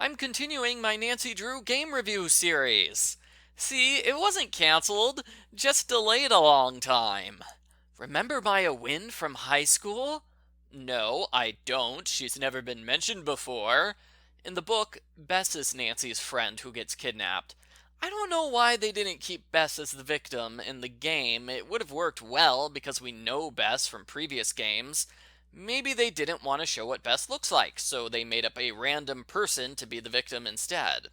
I'm continuing my Nancy Drew game review series. See, it wasn't canceled, just delayed a long time. Remember Maya Wynn from high school? No, I don't. She's never been mentioned before. In the book, Bess is Nancy's friend who gets kidnapped. I don't know why they didn't keep Bess as the victim in the game. It would have worked well because we know Bess from previous games. Maybe they didn't want to show what Bess looks like, so they made up a random person to be the victim instead.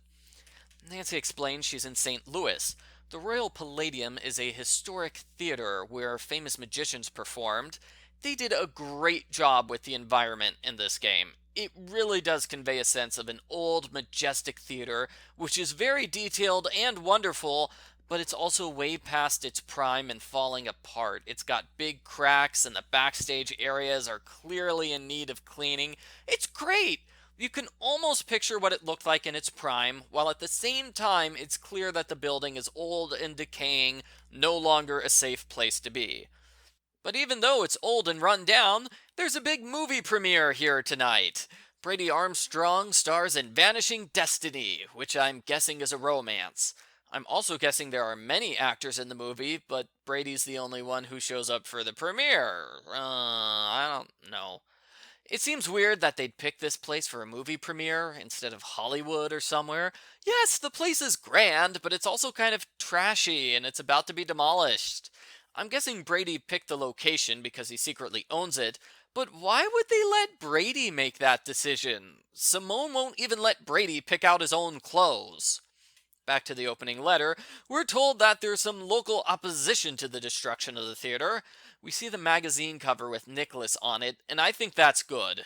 Nancy explains she's in St. Louis. The Royal Palladium is a historic theater where famous magicians performed. They did a great job with the environment in this game. It really does convey a sense of an old, majestic theater, which is very detailed and wonderful, but it's also way past its prime and falling apart. It's got big cracks, and the backstage areas are clearly in need of cleaning. It's great! You can almost picture what it looked like in its prime, while at the same time it's clear that the building is old and decaying, no longer a safe place to be. But even though it's old and run down, there's a big movie premiere here tonight. Brady Armstrong stars in Vanishing Destiny, which I'm guessing is a romance. I'm also guessing there are many actors in the movie, but Brady's the only one who shows up for the premiere. I don't know. It seems weird that they'd pick this place for a movie premiere instead of Hollywood or somewhere. Yes, the place is grand, but it's also kind of trashy and it's about to be demolished. I'm guessing Brady picked the location because he secretly owns it, but why would they let Brady make that decision? Simone won't even let Brady pick out his own clothes. Back to the opening letter, we're told that there's some local opposition to the destruction of the theater. We see the magazine cover with Nicholas on it, and I think that's good.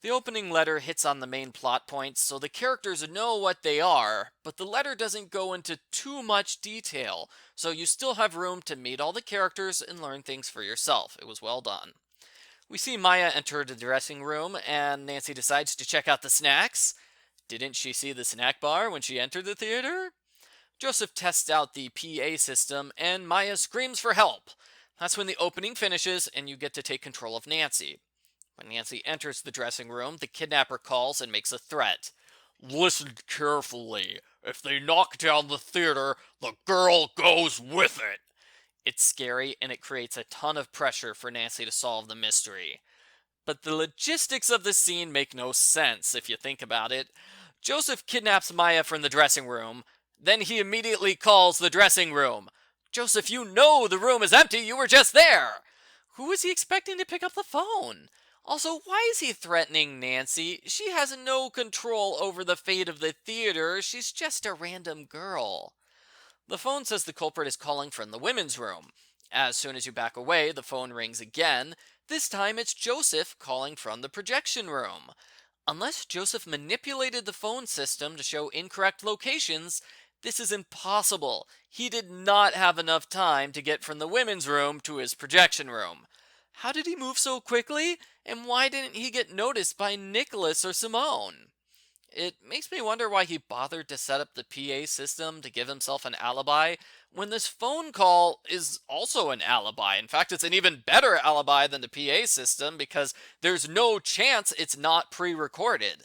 The opening letter hits on the main plot points, so the characters know what they are, but the letter doesn't go into too much detail, so you still have room to meet all the characters and learn things for yourself. It was well done. We see Maya enter the dressing room, and Nancy decides to check out the snacks. Didn't she see the snack bar when she entered the theater? Joseph tests out the PA system, and Maya screams for help. That's when the opening finishes, and you get to take control of Nancy. When Nancy enters the dressing room, the kidnapper calls and makes a threat. Listen carefully. If they knock down the theater, the girl goes with it. It's scary, and it creates a ton of pressure for Nancy to solve the mystery. But the logistics of the scene make no sense if you think about it. Joseph kidnaps Maya from the dressing room, then he immediately calls the dressing room. Joseph, you know the room is empty, you were just there! Who is he expecting to pick up the phone? Also, why is he threatening Nancy? She has no control over the fate of the theater, she's just a random girl. The phone says the culprit is calling from the women's room. As soon as you back away, the phone rings again. This time it's Joseph calling from the projection room. Unless Joseph manipulated the phone system to show incorrect locations, this is impossible. He did not have enough time to get from the women's room to his projection room. How did he move so quickly? And why didn't he get noticed by Nicholas or Simone? It makes me wonder why he bothered to set up the PA system to give himself an alibi when this phone call is also an alibi. In fact, it's an even better alibi than the PA system because there's no chance it's not pre-recorded.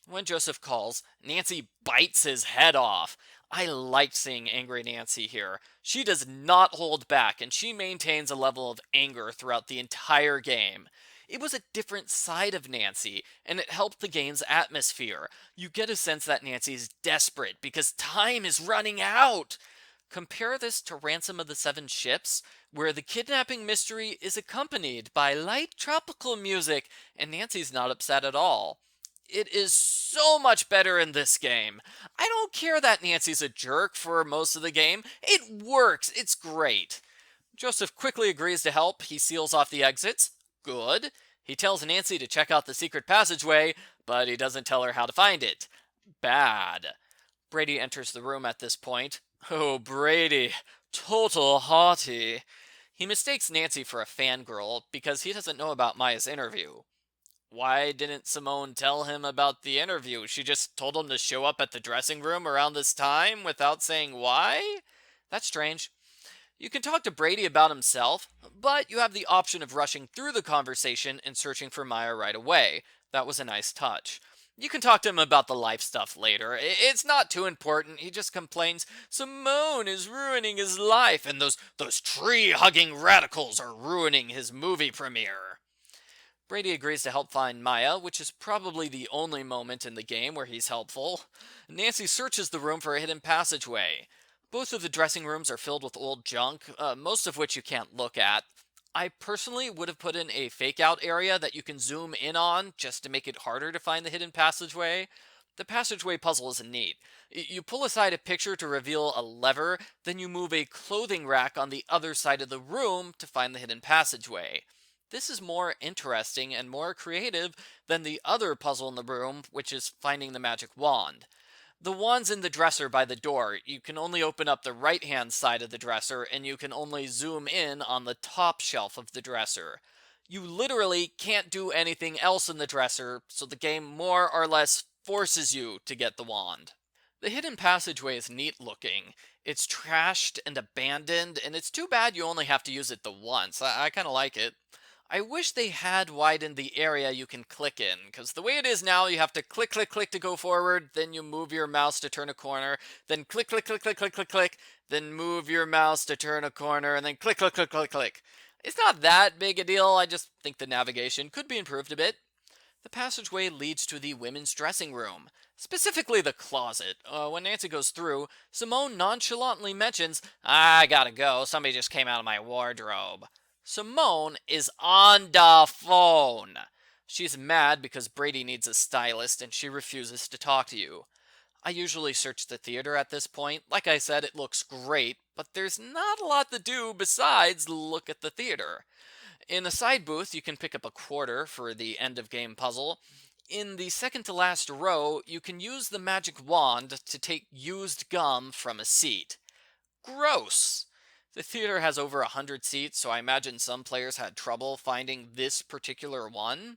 When Joseph calls, Nancy bites his head off. I liked seeing angry Nancy here. She does not hold back, and she maintains a level of anger throughout the entire game. It was a different side of Nancy, and it helped the game's atmosphere. You get a sense that Nancy's desperate because time is running out. Compare this to Ransom of the Seven Ships, where the kidnapping mystery is accompanied by light tropical music, and Nancy's not upset at all. It is so much better in this game. I don't care that Nancy's a jerk for most of the game. It works. It's great. Joseph quickly agrees to help. He seals off the exits. Good. He tells Nancy to check out the secret passageway, but he doesn't tell her how to find it. Bad. Brady enters the room at this point. Oh, Brady. Total hottie. He mistakes Nancy for a fangirl because he doesn't know about Maya's interview. Why didn't Simone tell him about the interview? She just told him to show up at the dressing room around this time without saying why? That's strange. You can talk to Brady about himself, but you have the option of rushing through the conversation and searching for Maya right away. That was a nice touch. You can talk to him about the life stuff later. It's not too important. He just complains Simone is ruining his life, and those tree-hugging radicals are ruining his movie premiere. Brady agrees to help find Maya, which is probably the only moment in the game where he's helpful. Nancy searches the room for a hidden passageway. Both of the dressing rooms are filled with old junk, most of which you can't look at. I personally would have put in a fake out area that you can zoom in on just to make it harder to find the hidden passageway. The passageway puzzle is neat. You pull aside a picture to reveal a lever, then you move a clothing rack on the other side of the room to find the hidden passageway. This is more interesting and more creative than the other puzzle in the room, which is finding the magic wand. The wand's in the dresser by the door. You can only open up the right-hand side of the dresser, and you can only zoom in on the top shelf of the dresser. You literally can't do anything else in the dresser, so the game more or less forces you to get the wand. The hidden passageway is neat looking. It's trashed and abandoned, and it's too bad you only have to use it the once. I kind of like it. I wish they had widened the area you can click in, because the way it is now, you have to click, click, click to go forward, then you move your mouse to turn a corner, then click, click, click, click, click, click, click, then move your mouse to turn a corner, and then click, click, click, click, click. It's not that big a deal, I just think the navigation could be improved a bit. The passageway leads to the women's dressing room, specifically the closet. When Nancy goes through, Simone nonchalantly mentions, I gotta go, somebody just came out of my wardrobe. Simone is on the phone. She's mad because Brady needs a stylist and she refuses to talk to you. I usually search the theater at this point. Like I said, it looks great, but there's not a lot to do besides look at the theater. In the side booth, you can pick up a quarter for the end of game puzzle. In the second to last row, you can use the magic wand to take used gum from a seat. Gross! The theater has over 100 seats, so I imagine some players had trouble finding this particular one.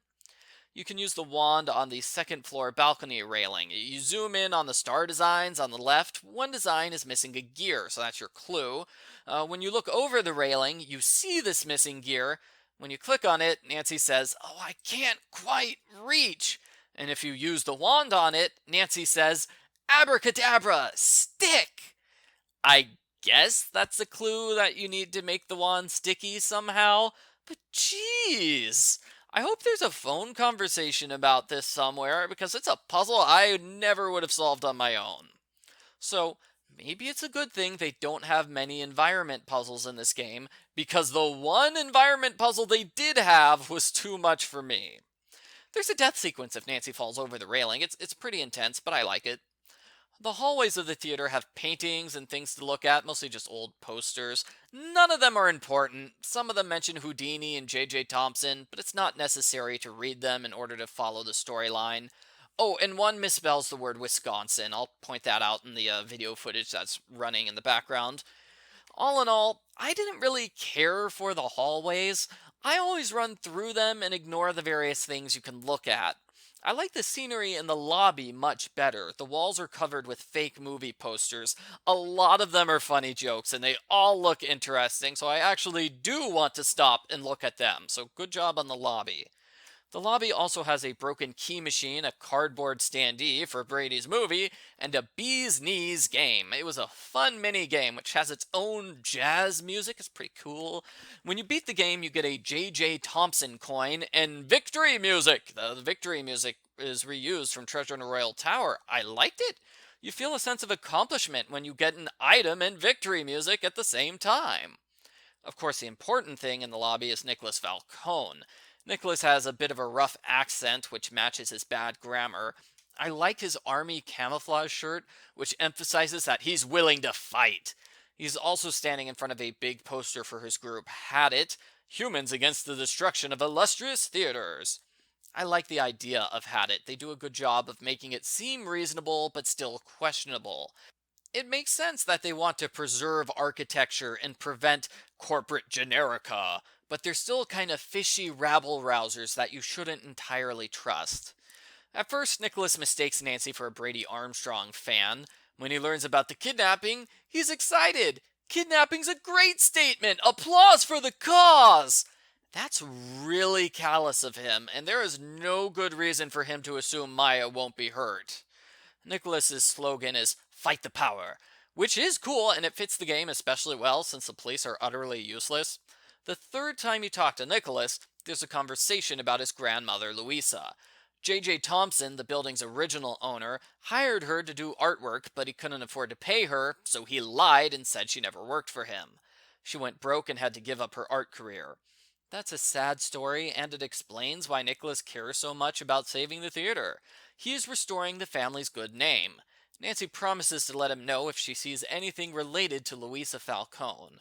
You can use the wand on the second floor balcony railing. You zoom in on the star designs on the left. One design is missing a gear, so that's your clue. When you look over the railing, you see this missing gear. When you click on it, Nancy says, "Oh, I can't quite reach." And if you use the wand on it, Nancy says, "Abracadabra, stick." I guess that's a clue that you need to make the wand sticky somehow. But jeez, I hope there's a phone conversation about this somewhere because it's a puzzle I never would have solved on my own. So maybe it's a good thing they don't have many environment puzzles in this game because the one environment puzzle they did have was too much for me. There's a death sequence if Nancy falls over the railing. It's pretty intense, but I like it. The hallways of the theater have paintings and things to look at, mostly just old posters. None of them are important. Some of them mention Houdini and J.J. Thompson, but it's not necessary to read them in order to follow the storyline. Oh, and one misspells the word Wisconsin. I'll point that out in the video footage that's running in the background. All in all, I didn't really care for the hallways. I always run through them and ignore the various things you can look at. I like the scenery in the lobby much better. The walls are covered with fake movie posters. A lot of them are funny jokes, and they all look interesting, so I actually do want to stop and look at them. So good job on the lobby. The lobby also has a broken key machine, a cardboard standee for Brady's movie, and a bee's knees game. It was a fun mini game which has its own jazz music. It's pretty cool. When you beat the game, you get a J.J. Thompson coin and victory music. The victory music is reused from Treasure in the Royal Tower. I liked it. You feel a sense of accomplishment when you get an item and victory music at the same time. Of course, the important thing in the lobby is Nicholas Falcone. Nicholas has a bit of a rough accent, which matches his bad grammar. I like his army camouflage shirt, which emphasizes that he's willing to fight. He's also standing in front of a big poster for his group, Had It, Humans Against the Destruction of Illustrious Theaters. I like the idea of Had It. They do a good job of making it seem reasonable, but still questionable. It makes sense that they want to preserve architecture and prevent corporate generica, but they're still kind of fishy rabble-rousers that you shouldn't entirely trust. At first, Nicholas mistakes Nancy for a Brady Armstrong fan. When he learns about the kidnapping, he's excited. Kidnapping's a great statement! Applause for the cause! That's really callous of him, and there is no good reason for him to assume Maya won't be hurt. Nicholas's slogan is "Fight the power," which is cool and it fits the game especially well since the police are utterly useless. The third time you talk to Nicholas, there's a conversation about his grandmother, Louisa. J.J. Thompson, the building's original owner, hired her to do artwork, but he couldn't afford to pay her, so he lied and said she never worked for him. She went broke and had to give up her art career. That's a sad story, and it explains why Nicholas cares so much about saving the theater. He is restoring the family's good name. Nancy promises to let him know if she sees anything related to Louisa Falcone.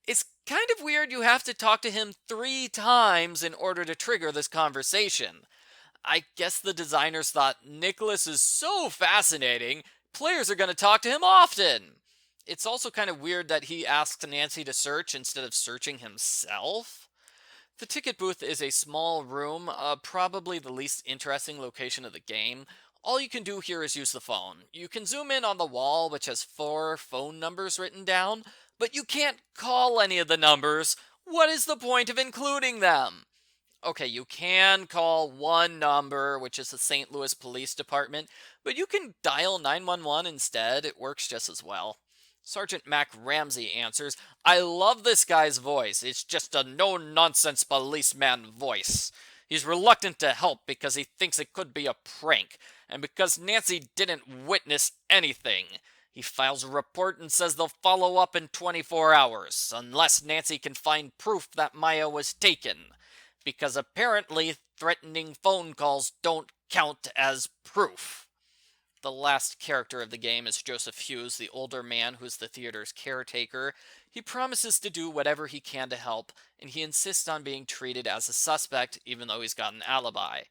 It's kind of weird you have to talk to him 3 times in order to trigger this conversation. I guess the designers thought Nicholas is so fascinating, players are going to talk to him often. It's also kind of weird that he asks Nancy to search instead of searching himself. The ticket booth is a small room, probably the least interesting location of the game. All you can do here is use the phone. You can zoom in on the wall, which has 4 phone numbers written down, but you can't call any of the numbers. What is the point of including them? Okay, you can call one number, which is the St. Louis Police Department, but you can dial 911 instead. It works just as well. Sergeant Mac Ramsey answers, "I love this guy's voice. It's just a no-nonsense policeman voice. He's reluctant to help because he thinks it could be a prank, and because Nancy didn't witness anything. He files a report and says they'll follow up in 24 hours, unless Nancy can find proof that Maya was taken. Because apparently threatening phone calls don't count as proof." The last character of the game is Joseph Hughes, the older man who's the theater's caretaker. He promises to do whatever he can to help, and he insists on being treated as a suspect, even though he's got an alibi.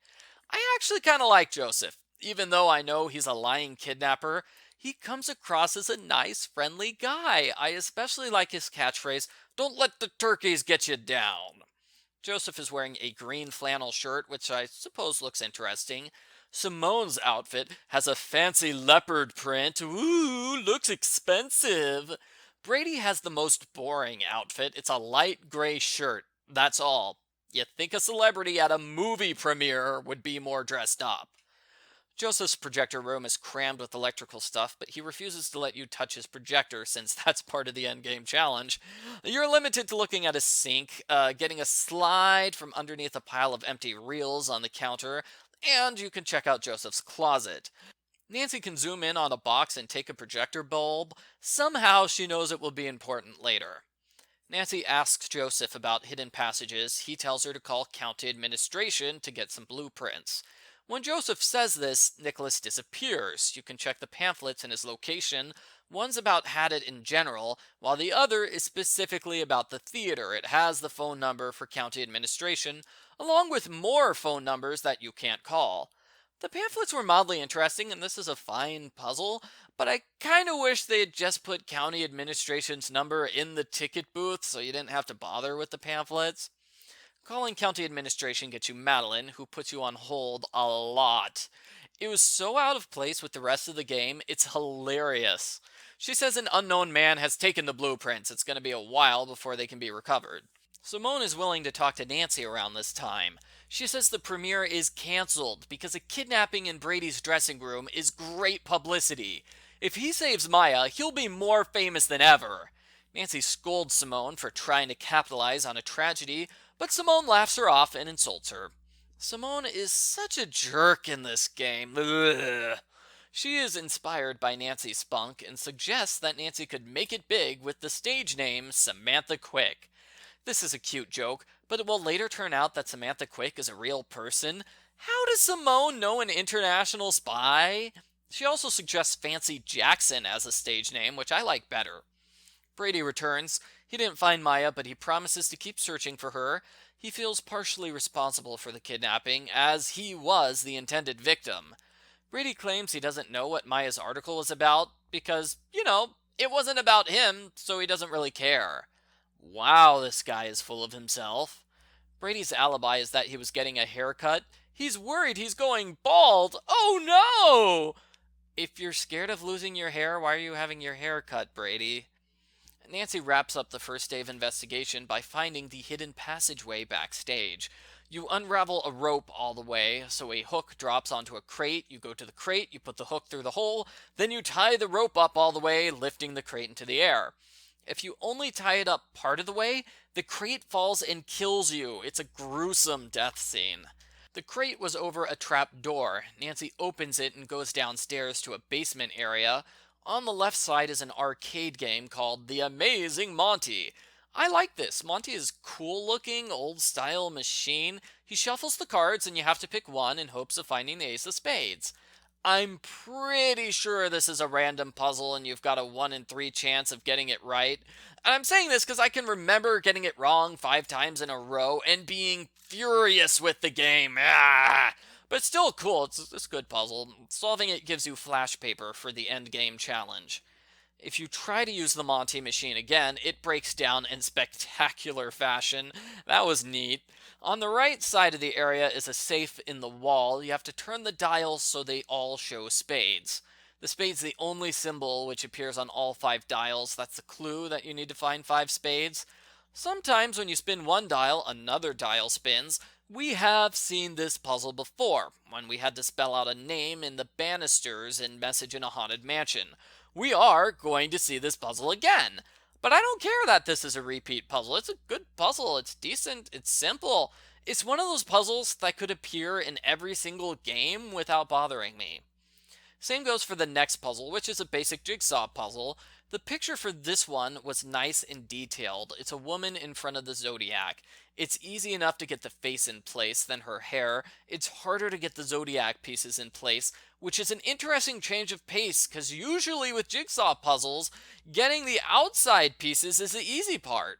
I actually kind of like Joseph. Even though I know he's a lying kidnapper, he comes across as a nice, friendly guy. I especially like his catchphrase, "Don't let the turkeys get you down." Joseph is wearing a green flannel shirt, which I suppose looks interesting. Simone's outfit has a fancy leopard print. Ooh, looks expensive. Brady has the most boring outfit. It's a light gray shirt. That's all. You'd think a celebrity at a movie premiere would be more dressed up. Joseph's projector room is crammed with electrical stuff, but he refuses to let you touch his projector since that's part of the endgame challenge. You're limited to looking at his sink, getting a slide from underneath a pile of empty reels on the counter, and you can check out Joseph's closet. Nancy can zoom in on a box and take a projector bulb. Somehow she knows it will be important later. Nancy asks Joseph about hidden passages. He tells her to call county administration to get some blueprints. When Joseph says this, Nicholas disappears. You can check the pamphlets in his location. One's about Haddett in general, while the other is specifically about the theater. It has the phone number for county administration, along with more phone numbers that you can't call. The pamphlets were mildly interesting, and this is a fine puzzle, but I kinda wish they had just put county administration's number in the ticket booth so you didn't have to bother with the pamphlets. Calling county administration gets you Madeline, who puts you on hold a lot. It was so out of place with the rest of the game, it's hilarious. She says an unknown man has taken the blueprints. It's going to be a while before they can be recovered. Simone is willing to talk to Nancy around this time. She says the premiere is cancelled because a kidnapping in Brady's dressing room is great publicity. If he saves Maya, he'll be more famous than ever. Nancy scolds Simone for trying to capitalize on a tragedy, but Simone laughs her off and insults her. Simone is such a jerk in this game. Ugh. She is inspired by Nancy's spunk and suggests that Nancy could make it big with the stage name Samantha Quick. This is a cute joke, but it will later turn out that Samantha Quick is a real person. How does Simone know an international spy? She also suggests Fancy Jackson as a stage name, which I like better. Brady returns. He didn't find Maya, but he promises to keep searching for her. He feels partially responsible for the kidnapping, as he was the intended victim. Brady claims he doesn't know what Maya's article was about, because, it wasn't about him, so he doesn't really care. Wow, this guy is full of himself. Brady's alibi is that he was getting a haircut. He's worried he's going bald. Oh no! If you're scared of losing your hair, why are you having your hair cut, Brady? Nancy wraps up the first day of investigation by finding the hidden passageway backstage. You unravel a rope all the way, so a hook drops onto a crate. You go to the crate, you put the hook through the hole, then you tie the rope up all the way, lifting the crate into the air. If you only tie it up part of the way, the crate falls and kills you. It's a gruesome death scene. The crate was over a trap door. Nancy opens it and goes downstairs to a basement area. On the left side is an arcade game called The Amazing Monty. I like this. Monty is cool looking, old style machine. He shuffles the cards and you have to pick one in hopes of finding the ace of spades. I'm pretty sure this is a random puzzle and you've got a 1 in 3 chance of getting it right. And I'm saying this because I can remember getting it wrong 5 times in a row and being furious with the game. But still cool, it's a good puzzle. Solving it gives you flash paper for the end game challenge. If you try to use the Monty machine again, it breaks down in spectacular fashion. That was neat. On the right side of the area is a safe in the wall. You have to turn the dials so they all show spades. The spade's the only symbol which appears on all 5 dials. That's the clue that you need to find 5 spades. Sometimes when you spin one dial, another dial spins. We have seen this puzzle before, when we had to spell out a name in the banisters in Message in a Haunted Mansion. We are going to see this puzzle again. But I don't care that this is a repeat puzzle. It's a good puzzle. It's decent. It's simple. It's one of those puzzles that could appear in every single game without bothering me. Same goes for the next puzzle, which is a basic jigsaw puzzle. The picture for this one was nice and detailed. It's a woman in front of the zodiac. It's easy enough to get the face in place, then her hair. It's harder to get the zodiac pieces in place, which is an interesting change of pace, because usually with jigsaw puzzles, getting the outside pieces is the easy part.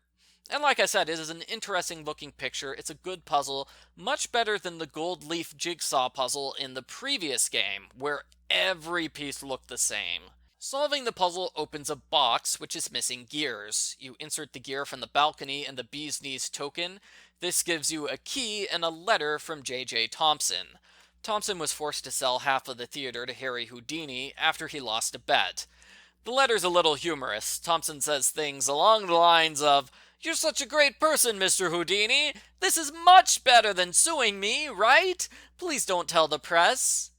And like I said, it is an interesting looking picture. It's a good puzzle, much better than the gold leaf jigsaw puzzle in the previous game, where every piece looked the same. Solving the puzzle opens a box which is missing gears. You insert the gear from the balcony and the bee's knees token. This gives you a key and a letter from J.J. Thompson. Thompson was forced to sell half of the theater to Harry Houdini after he lost a bet. The letter's a little humorous. Thompson says things along the lines of, "You're such a great person, Mr. Houdini. This is much better than suing me, right? Please don't tell the press."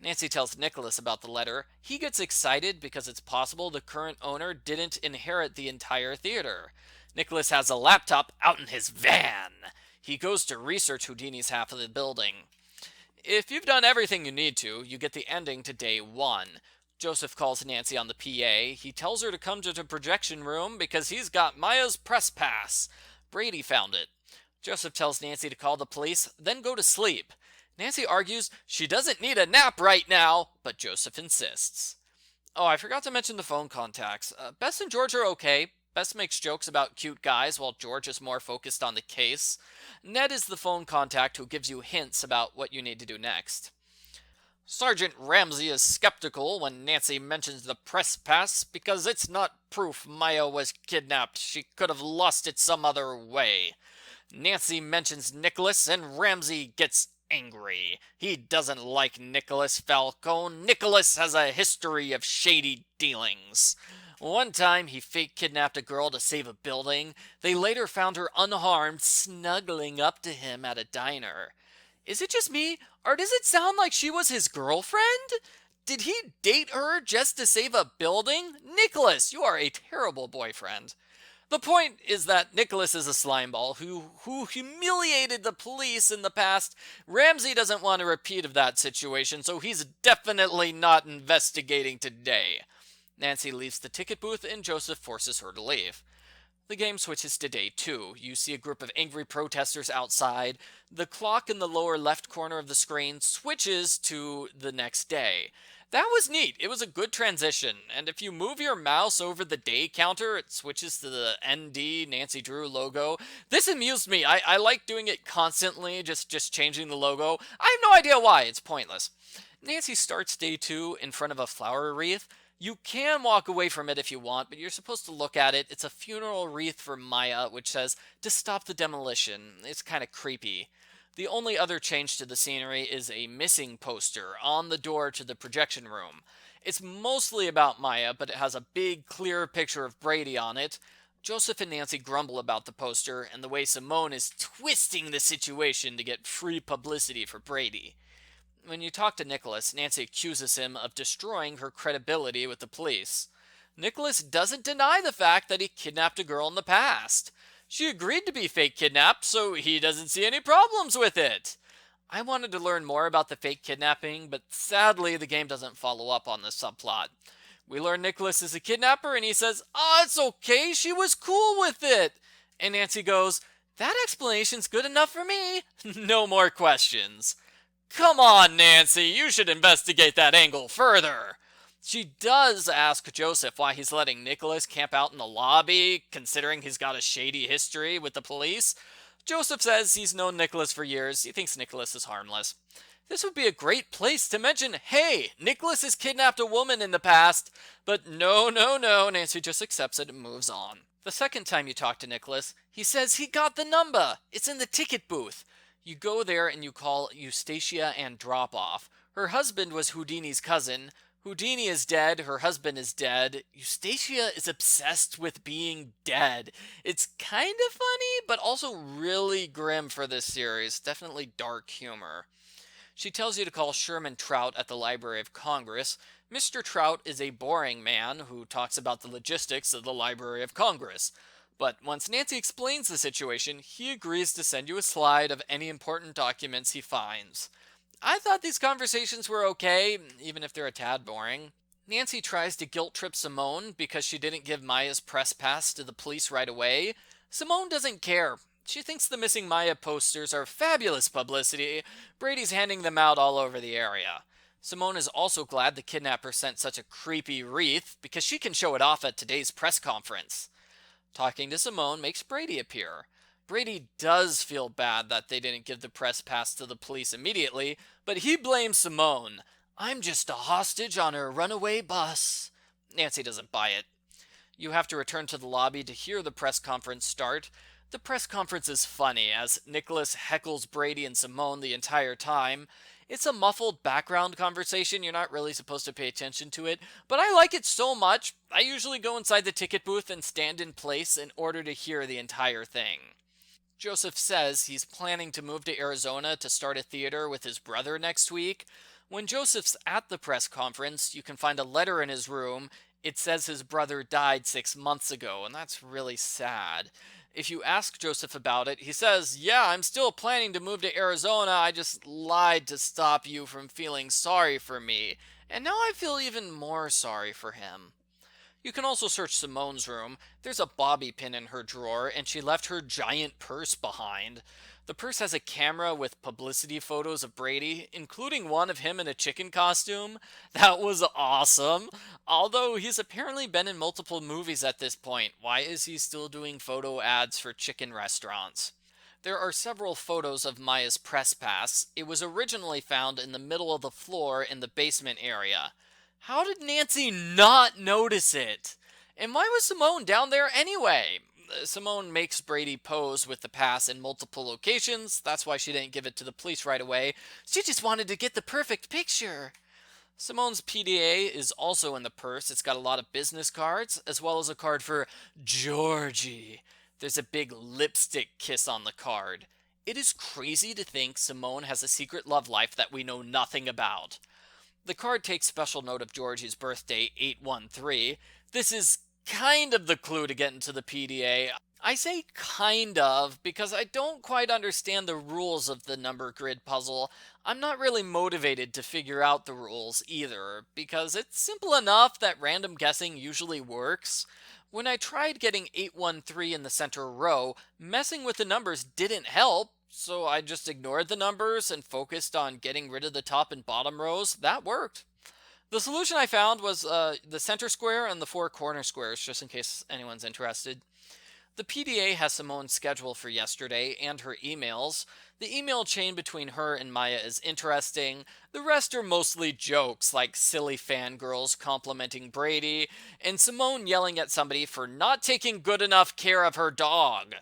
Nancy tells Nicholas about the letter. He gets excited because it's possible the current owner didn't inherit the entire theater. Nicholas has a laptop out in his van. He goes to research Houdini's half of the building. If you've done everything you need to, you get the ending to day 1. Joseph calls Nancy on the PA. He tells her to come to the projection room because he's got Maya's press pass. Brady found it. Joseph tells Nancy to call the police, then go to sleep. Nancy argues she doesn't need a nap right now, but Joseph insists. Oh, I forgot to mention the phone contacts. Bess and George are okay. Bess makes jokes about cute guys while George is more focused on the case. Ned is the phone contact who gives you hints about what you need to do next. Sergeant Ramsey is skeptical when Nancy mentions the press pass because it's not proof Maya was kidnapped. She could have lost it some other way. Nancy mentions Nicholas and Ramsey gets angry. He doesn't like Nicholas Falcone. Nicholas has a history of shady dealings. One time, he fake kidnapped a girl to save a building. They later found her unharmed, snuggling up to him at a diner. Is it just me, or does it sound like she was his girlfriend? Did he date her just to save a building? Nicholas, you are a terrible boyfriend. The point is that Nicholas is a slimeball who humiliated the police in the past. Ramsey doesn't want a repeat of that situation, so he's definitely not investigating today. Nancy leaves the ticket booth and Joseph forces her to leave. The game switches to day 2. You see a group of angry protesters outside. The clock in the lower left corner of the screen switches to the next day. That was neat. It was a good transition. And if you move your mouse over the day counter, it switches to the ND Nancy Drew logo. This amused me. I like doing it constantly, just changing the logo. I have no idea why. It's pointless. Nancy starts day 2 in front of a flower wreath. You can walk away from it if you want, but you're supposed to look at it. It's a funeral wreath for Maya, which says, to stop the demolition. It's kind of creepy. The only other change to the scenery is a missing poster on the door to the projection room. It's mostly about Maya, but it has a big, clear picture of Brady on it. Joseph and Nancy grumble about the poster and the way Simone is twisting the situation to get free publicity for Brady. When you talk to Nicholas, Nancy accuses him of destroying her credibility with the police. Nicholas doesn't deny the fact that he kidnapped a girl in the past. She agreed to be fake kidnapped, so he doesn't see any problems with it. I wanted to learn more about the fake kidnapping, but sadly the game doesn't follow up on this subplot. We learn Nicholas is a kidnapper and he says, it's okay, she was cool with it. And Nancy goes, that explanation's good enough for me. No more questions. Come on, Nancy, you should investigate that angle further. She does ask Joseph why he's letting Nicholas camp out in the lobby, considering he's got a shady history with the police. Joseph says he's known Nicholas for years. He thinks Nicholas is harmless. This would be a great place to mention, hey, Nicholas has kidnapped a woman in the past. But no, Nancy just accepts it and moves on. The second time you talk to Nicholas, he says he got the number. It's in the ticket booth. You go there and you call Eustacia and drop off. Her husband was Houdini's cousin. Houdini is dead, her husband is dead. Eustacia is obsessed with being dead. It's kind of funny, but also really grim for this series. Definitely dark humor. She tells you to call Sherman Trout at the Library of Congress. Mr. Trout is a boring man who talks about the logistics of the Library of Congress. But once Nancy explains the situation, he agrees to send you a slide of any important documents he finds. I thought these conversations were okay, even if they're a tad boring. Nancy tries to guilt-trip Simone because she didn't give Maya's press pass to the police right away. Simone doesn't care. She thinks the missing Maya posters are fabulous publicity. Brady's handing them out all over the area. Simone is also glad the kidnapper sent such a creepy wreath because she can show it off at today's press conference. Talking to Simone makes Brady appear. Brady does feel bad that they didn't give the press pass to the police immediately, but he blames Simone. I'm just a hostage on her runaway bus. Nancy doesn't buy it. You have to return to the lobby to hear the press conference start. The press conference is funny as Nicholas heckles Brady and Simone the entire time. It's a muffled background conversation, you're not really supposed to pay attention to it, but I like it so much, I usually go inside the ticket booth and stand in place in order to hear the entire thing. Joseph says he's planning to move to Arizona to start a theater with his brother next week. When Joseph's at the press conference, you can find a letter in his room. It says his brother died 6 months ago, and that's really sad. If you ask Joseph about it, he says, yeah, I'm still planning to move to Arizona. I just lied to stop you from feeling sorry for me. And now I feel even more sorry for him. You can also search Simone's room. There's a bobby pin in her drawer, and she left her giant purse behind. The purse has a camera with publicity photos of Brady, including one of him in a chicken costume. That was awesome. Although he's apparently been in multiple movies at this point, why is he still doing photo ads for chicken restaurants? There are several photos of Maya's press pass. It was originally found in the middle of the floor in the basement area. How did Nancy not notice it? And why was Simone down there anyway? Simone makes Brady pose with the pass in multiple locations. That's why she didn't give it to the police right away. She just wanted to get the perfect picture. Simone's PDA is also in the purse. It's got a lot of business cards, as well as a card for Georgie. There's a big lipstick kiss on the card. It is crazy to think Simone has a secret love life that we know nothing about. The card takes special note of Georgie's birthday, 813. This is kind of the clue to get into the PDA. I say kind of because I don't quite understand the rules of the number grid puzzle. I'm not really motivated to figure out the rules either, because it's simple enough that random guessing usually works. When I tried getting 813 in the center row, messing with the numbers didn't help, so I just ignored the numbers and focused on getting rid of the top and bottom rows. That worked. The solution I found was the center square and the 4 corner squares, just in case anyone's interested. The PDA has Simone's schedule for yesterday and her emails. The email chain between her and Maya is interesting. The rest are mostly jokes, like silly fangirls complimenting Brady, and Simone yelling at somebody for not taking good enough care of her dog.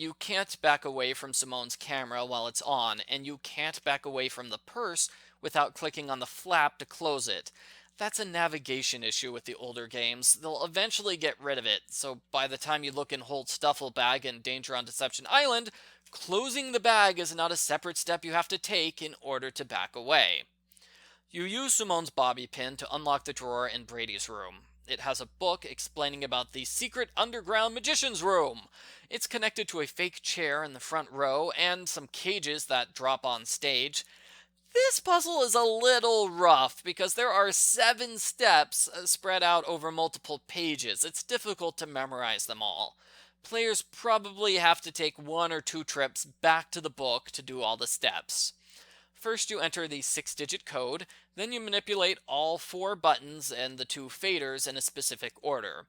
You can't back away from Simone's camera while it's on, and you can't back away from the purse without clicking on the flap to close it. That's a navigation issue with the older games. They'll eventually get rid of it, so by the time you look in Holt's duffel bag in Danger on Deception Island, closing the bag is not a separate step you have to take in order to back away. You use Simone's bobby pin to unlock the drawer in Brady's room. It has a book explaining about the secret underground magician's room. It's connected to a fake chair in the front row and some cages that drop on stage. This puzzle is a little rough because there are 7 steps spread out over multiple pages. It's difficult to memorize them all. Players probably have to take 1 or 2 trips back to the book to do all the steps. First, you enter the 6-digit code, then you manipulate all 4 buttons and the 2 faders in a specific order.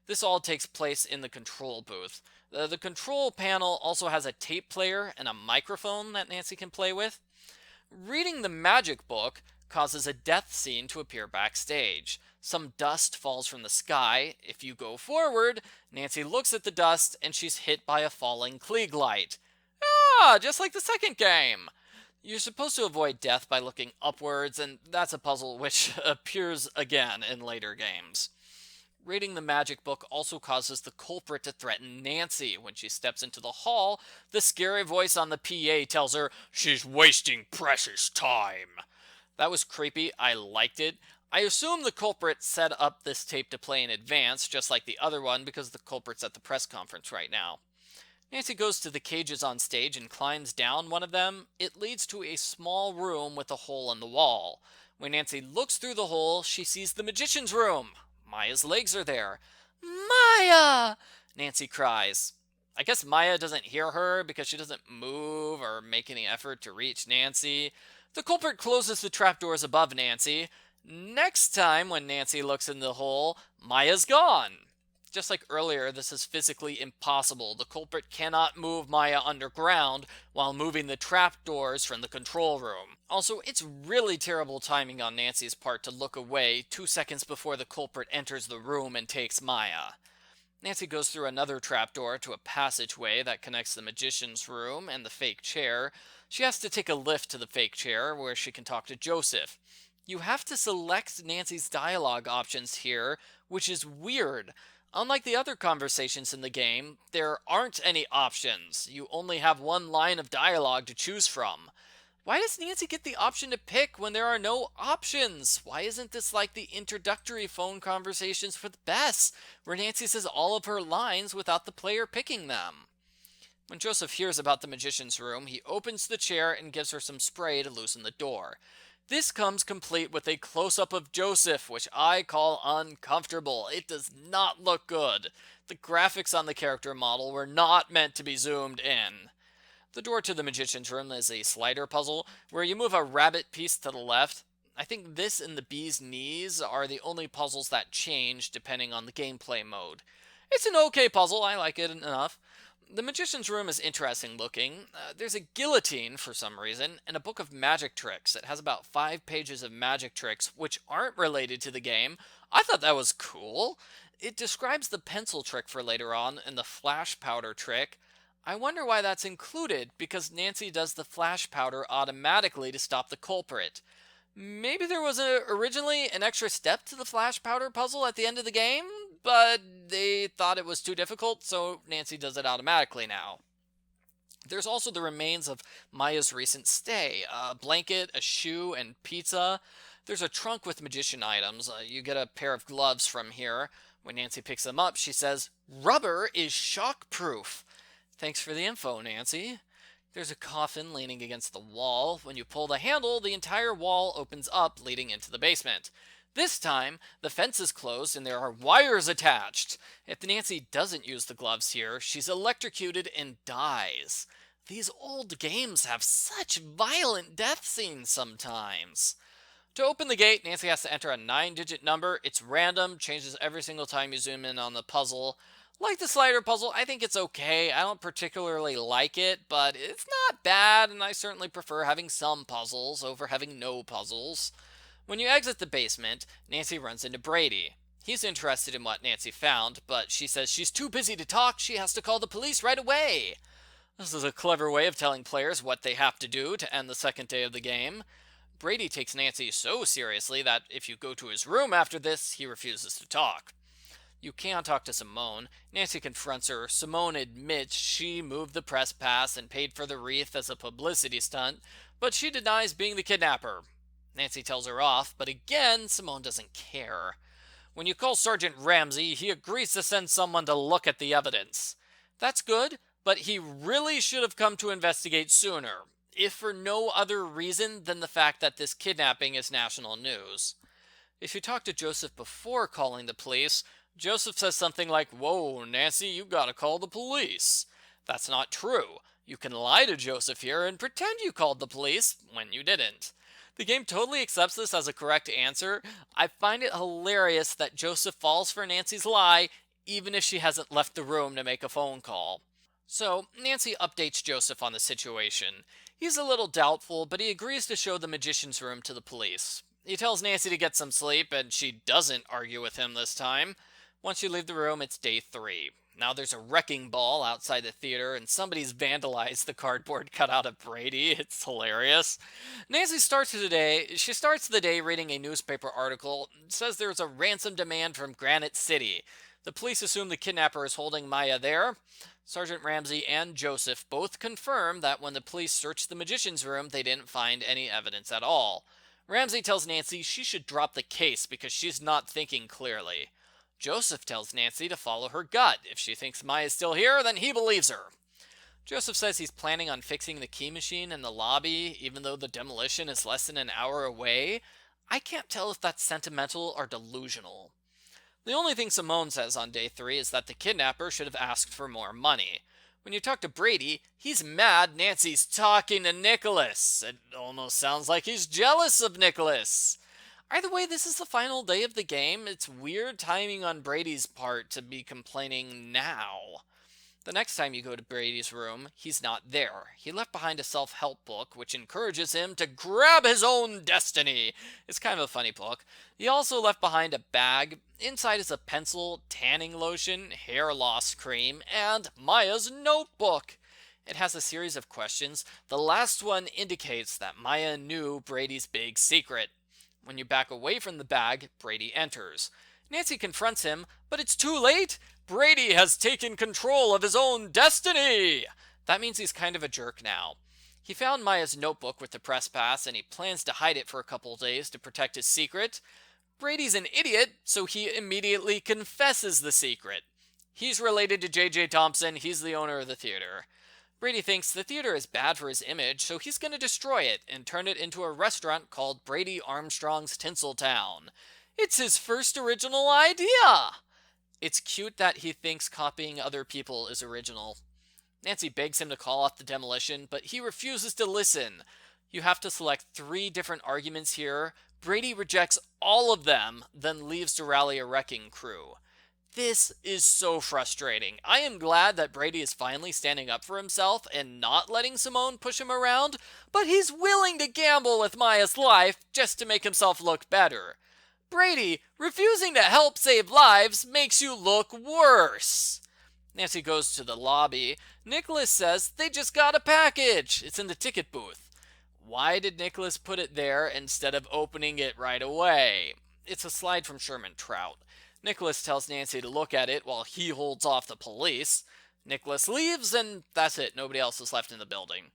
This all takes place in the control booth. The control panel also has a tape player and a microphone that Nancy can play with. Reading the magic book causes a death scene to appear backstage. Some dust falls from the sky. If you go forward, Nancy looks at the dust and she's hit by a falling Klieg light. Ah, just like the second game! You're supposed to avoid death by looking upwards, and that's a puzzle which appears again in later games. Reading the magic book also causes the culprit to threaten Nancy. When she steps into the hall, the scary voice on the PA tells her she's wasting precious time. That was creepy. I liked it. I assume the culprit set up this tape to play in advance, just like the other one, because the culprit's at the press conference right now. Nancy goes to the cages on stage and climbs down one of them. It leads to a small room with a hole in the wall. When Nancy looks through the hole, she sees the magician's room. Maya's legs are there. Maya! Nancy cries. I guess Maya doesn't hear her because she doesn't move or make any effort to reach Nancy. The culprit closes the trapdoors above Nancy. Next time when Nancy looks in the hole, Maya's gone. Just like earlier, this is physically impossible. The culprit cannot move Maya underground while moving the trapdoors from the control room. Also, it's really terrible timing on Nancy's part to look away 2 seconds before the culprit enters the room and takes Maya. Nancy goes through another trapdoor to a passageway that connects the magician's room and the fake chair. She has to take a lift to the fake chair where she can talk to Joseph. You have to select Nancy's dialogue options here, which is weird. Unlike the other conversations in the game, there aren't any options. You only have 1 line of dialogue to choose from. Why does Nancy get the option to pick when there are no options? Why isn't this like the introductory phone conversations with Bess, where Nancy says all of her lines without the player picking them? When Joseph hears about the magician's room, he opens the chair and gives her some spray to loosen the door. This comes complete with a close-up of Joseph, which I call uncomfortable. It does not look good. The graphics on the character model were not meant to be zoomed in. The door to the magician's room is a slider puzzle, where you move a rabbit piece to the left. I think this and the bee's knees are the only puzzles that change depending on the gameplay mode. It's an okay puzzle, I like it enough. The magician's room is interesting looking. There's a guillotine for some reason, and a book of magic tricks. It has about 5 pages of magic tricks, which aren't related to the game. I thought that was cool. It describes the pencil trick for later on, and the flash powder trick. I wonder why that's included, because Nancy does the flash powder automatically to stop the culprit. Maybe there was originally an extra step to the flash powder puzzle at the end of the game, but they thought it was too difficult, so Nancy does it automatically now. There's also the remains of Maya's recent stay, a blanket, a shoe, and pizza. There's a trunk with magician items. You get a pair of gloves from here. When Nancy picks them up, she says, "Rubber is shockproof." Thanks for the info, Nancy. There's a coffin leaning against the wall. When you pull the handle, the entire wall opens up, leading into the basement. This time, the fence is closed and there are wires attached. If Nancy doesn't use the gloves here, she's electrocuted and dies. These old games have such violent death scenes sometimes. To open the gate, Nancy has to enter a 9-digit number. It's random, changes every single time you zoom in on the puzzle. Like the slider puzzle, I think it's okay. I don't particularly like it, but it's not bad, and I certainly prefer having some puzzles over having no puzzles. When you exit the basement, Nancy runs into Brady. He's interested in what Nancy found, but she says she's too busy to talk. She has to call the police right away. This is a clever way of telling players what they have to do to end the second day of the game. Brady takes Nancy so seriously that if you go to his room after this, he refuses to talk. You can't talk to Simone. Nancy confronts her. Simone admits she moved the press pass and paid for the wreath as a publicity stunt, but she denies being the kidnapper. Nancy tells her off, but again, Simone doesn't care. When you call Sergeant Ramsey, he agrees to send someone to look at the evidence. That's good, but he really should have come to investigate sooner, if for no other reason than the fact that this kidnapping is national news. If you talk to Joseph before calling the police, Joseph says something like, "Whoa, Nancy, you gotta call the police." That's not true. You can lie to Joseph here and pretend you called the police when you didn't. The game totally accepts this as a correct answer. I find it hilarious that Joseph falls for Nancy's lie, even if she hasn't left the room to make a phone call. So, Nancy updates Joseph on the situation. He's a little doubtful, but he agrees to show the magician's room to the police. He tells Nancy to get some sleep, and she doesn't argue with him this time. Once you leave the room, it's day 3. Now there's a wrecking ball outside the theater, and somebody's vandalized the cardboard cutout of Brady. It's hilarious. Nancy starts the day reading a newspaper article. It says there's a ransom demand from Granite City. The police assume the kidnapper is holding Maya there. Sergeant Ramsey and Joseph both confirm that when the police searched the magician's room, they didn't find any evidence at all. Ramsey tells Nancy she should drop the case because she's not thinking clearly. Joseph tells Nancy to follow her gut. If she thinks Maya's still here, then he believes her. Joseph says he's planning on fixing the key machine in the lobby, even though the demolition is less than an hour away. I can't tell if that's sentimental or delusional. The only thing Simone says on day 3 is that the kidnapper should have asked for more money. When you talk to Brady, he's mad Nancy's talking to Nicholas. It almost sounds like he's jealous of Nicholas. Either way, this is the final day of the game. It's weird timing on Brady's part to be complaining now. The next time you go to Brady's room, he's not there. He left behind a self-help book, which encourages him to grab his own destiny. It's kind of a funny book. He also left behind a bag. Inside is a pencil, tanning lotion, hair loss cream, and Maya's notebook. It has a series of questions. The last one indicates that Maya knew Brady's big secret. When you back away from the bag, Brady enters. Nancy confronts him, but it's too late. Brady has taken control of his own destiny! That means he's kind of a jerk now. He found Maya's notebook with the press pass, and he plans to hide it for a couple days to protect his secret. Brady's an idiot, so he immediately confesses the secret. He's related to J.J. Thompson, he's the owner of the theater. Brady thinks the theater is bad for his image, so he's going to destroy it and turn it into a restaurant called Brady Armstrong's Tinseltown. It's his first original idea! It's cute that he thinks copying other people is original. Nancy begs him to call off the demolition, but he refuses to listen. You have to select 3 different arguments here. Brady rejects all of them, then leaves to rally a wrecking crew. This is so frustrating. I am glad that Brady is finally standing up for himself and not letting Simone push him around, but he's willing to gamble with Maya's life just to make himself look better. Brady, refusing to help save lives makes you look worse. Nancy goes to the lobby. Nicholas says they just got a package. It's in the ticket booth. Why did Nicholas put it there instead of opening it right away? It's a slide from Sherman Trout. Nicholas tells Nancy to look at it while he holds off the police. Nicholas leaves, and that's it. Nobody else is left in the building.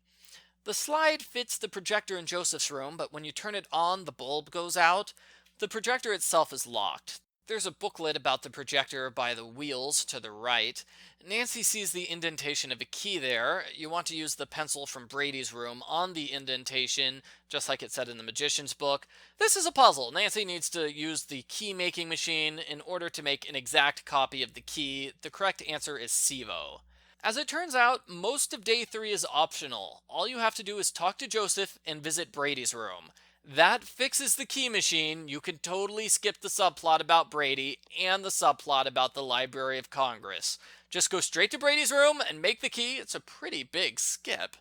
The slide fits the projector in Joseph's room, but when you turn it on, the bulb goes out. The projector itself is locked. There's a booklet about the projector by the wheels to the right. Nancy sees the indentation of a key there. You want to use the pencil from Brady's room on the indentation, just like it said in the magician's book. This is a puzzle. Nancy needs to use the key-making machine in order to make an exact copy of the key. The correct answer is SIVO. As it turns out, most of day 3 is optional. All you have to do is talk to Joseph and visit Brady's room. That fixes the key machine. You can totally skip the subplot about Brady and the subplot about the Library of Congress. Just go straight to Brady's room and make the key. It's a pretty big skip.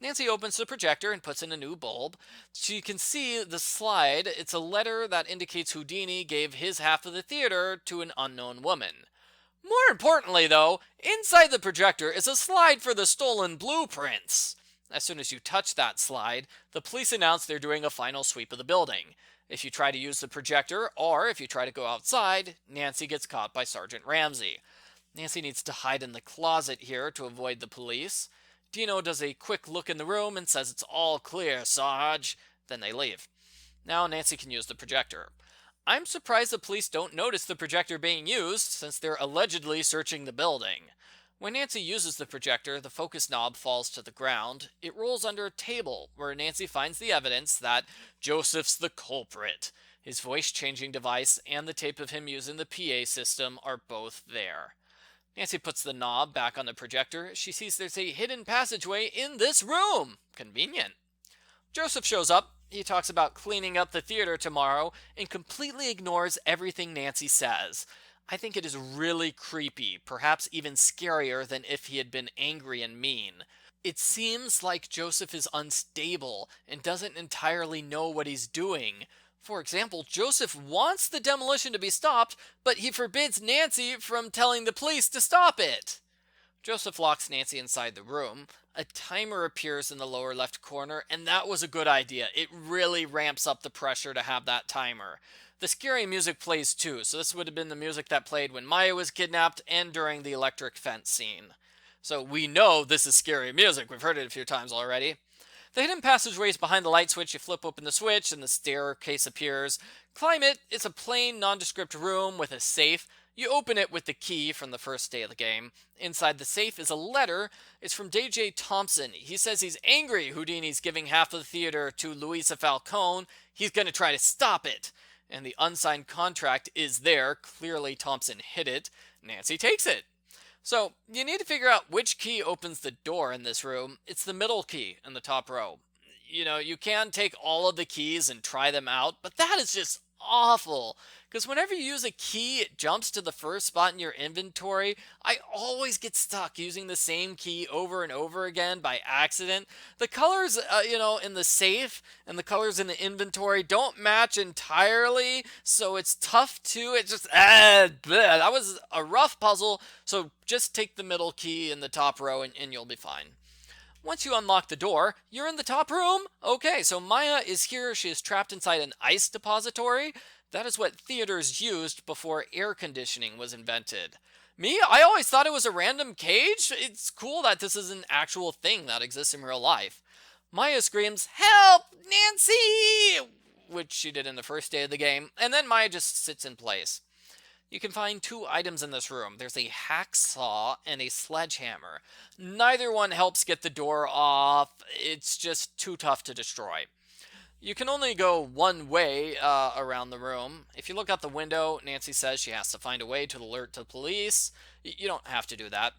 Nancy opens the projector and puts in a new bulb. She can see the slide. It's a letter that indicates Houdini gave his half of the theater to an unknown woman. More importantly, though, inside the projector is a slide for the stolen blueprints. As soon as you touch that slide, the police announce they're doing a final sweep of the building. If you try to use the projector, or if you try to go outside, Nancy gets caught by Sergeant Ramsey. Nancy needs to hide in the closet here to avoid the police. Dino does a quick look in the room and says it's all clear, Sarge. Then they leave. Now Nancy can use the projector. I'm surprised the police don't notice the projector being used, since they're allegedly searching the building. When Nancy uses the projector, the focus knob falls to the ground. It rolls under a table, where Nancy finds the evidence that Joseph's the culprit. His voice-changing device and the tape of him using the PA system are both there. Nancy puts the knob back on the projector. She sees there's a hidden passageway in this room. Convenient. Joseph shows up. He talks about cleaning up the theater tomorrow and completely ignores everything Nancy says. I think it is really creepy, perhaps even scarier than if he had been angry and mean. It seems like Joseph is unstable and doesn't entirely know what he's doing. For example, Joseph wants the demolition to be stopped, but he forbids Nancy from telling the police to stop it. Joseph locks Nancy inside the room. A timer appears in the lower left corner, and that was a good idea. It really ramps up the pressure to have that timer. The scary music plays too, so this would have been the music that played when Maya was kidnapped and during the electric fence scene. So we know this is scary music. We've heard it a few times already. The hidden passageway is behind the light switch. You flip open the switch and the staircase appears. Climb it. It's a plain, nondescript room with a safe. You open it with the key from the first day of the game. Inside the safe is a letter. It's from DJ Thompson. He says he's angry Houdini's giving half of the theater to Luisa Falcone. He's going to try to stop it. And the unsigned contract is there. Clearly Thompson hid it. Nancy takes it. So, you need to figure out which key opens the door in this room. It's the middle key in the top row. You can take all of the keys and try them out, but that is just awful. Because whenever you use a key, it jumps to the first spot in your inventory. I always get stuck using the same key over and over again by accident. The colors, in the safe and the colors in the inventory don't match entirely, so it's tough to, that was a rough puzzle, so just take the middle key in the top row and you'll be fine. Once you unlock the door, you're in the top room. Okay, so Maya is here. She is trapped inside an ice depository. That is what theaters used before air conditioning was invented. Me, I always thought it was a random cage. It's cool that this is an actual thing that exists in real life. Maya screams, "Help, Nancy!" which she did in the first day of the game, and then Maya just sits in place. You can find 2 items in this room. There's a hacksaw and a sledgehammer. Neither one helps get the door off. It's just too tough to destroy. You can only go one way around the room. If you look out the window, Nancy says she has to find a way to alert the police. You don't have to do that.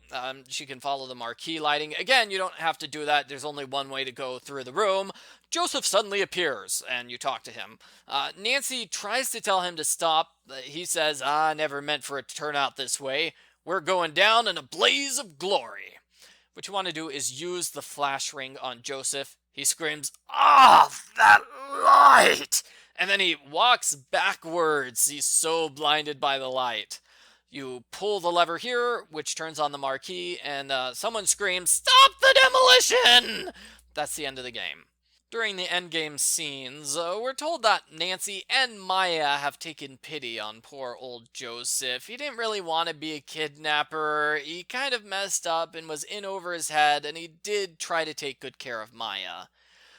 She can follow the marquee lighting. Again, you don't have to do that. There's only one way to go through the room. Joseph suddenly appears, and you talk to him. Nancy tries to tell him to stop. He says, never meant for it to turn out this way. We're going down in a blaze of glory. What you want to do is use the flash ring on Joseph. He screams, that light! And then he walks backwards. He's so blinded by the light. You pull the lever here, which turns on the marquee, and someone screams, "Stop the demolition!" That's the end of the game. During the endgame scenes, we're told that Nancy and Maya have taken pity on poor old Joseph. He didn't really want to be a kidnapper. He kind of messed up and was in over his head, and he did try to take good care of Maya.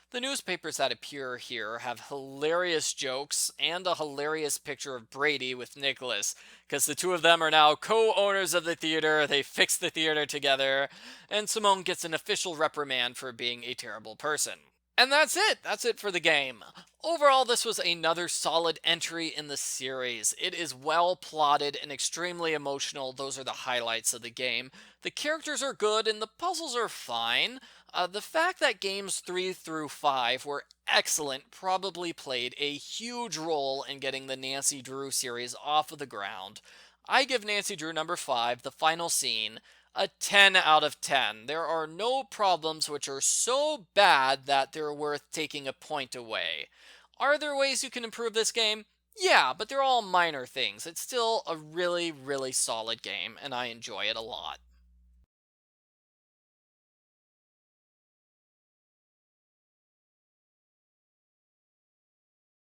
The newspapers that appear here have hilarious jokes and a hilarious picture of Brady with Nicholas, because the two of them are now co-owners of the theater. They fixed the theater together, and Simone gets an official reprimand for being a terrible person. And that's it. That's it for the game. Overall, this was another solid entry in the series. It is well plotted and extremely emotional. Those are the highlights of the game. The characters are good and the puzzles are fine. The fact that games 3 through 5 were excellent probably played a huge role in getting the Nancy Drew series off of the ground. I give Nancy Drew number 5, the final scene, a 10 out of 10. There are no problems which are so bad that they're worth taking a point away. Are there ways you can improve this game? Yeah, but they're all minor things. It's still a really, really solid game, and I enjoy it a lot.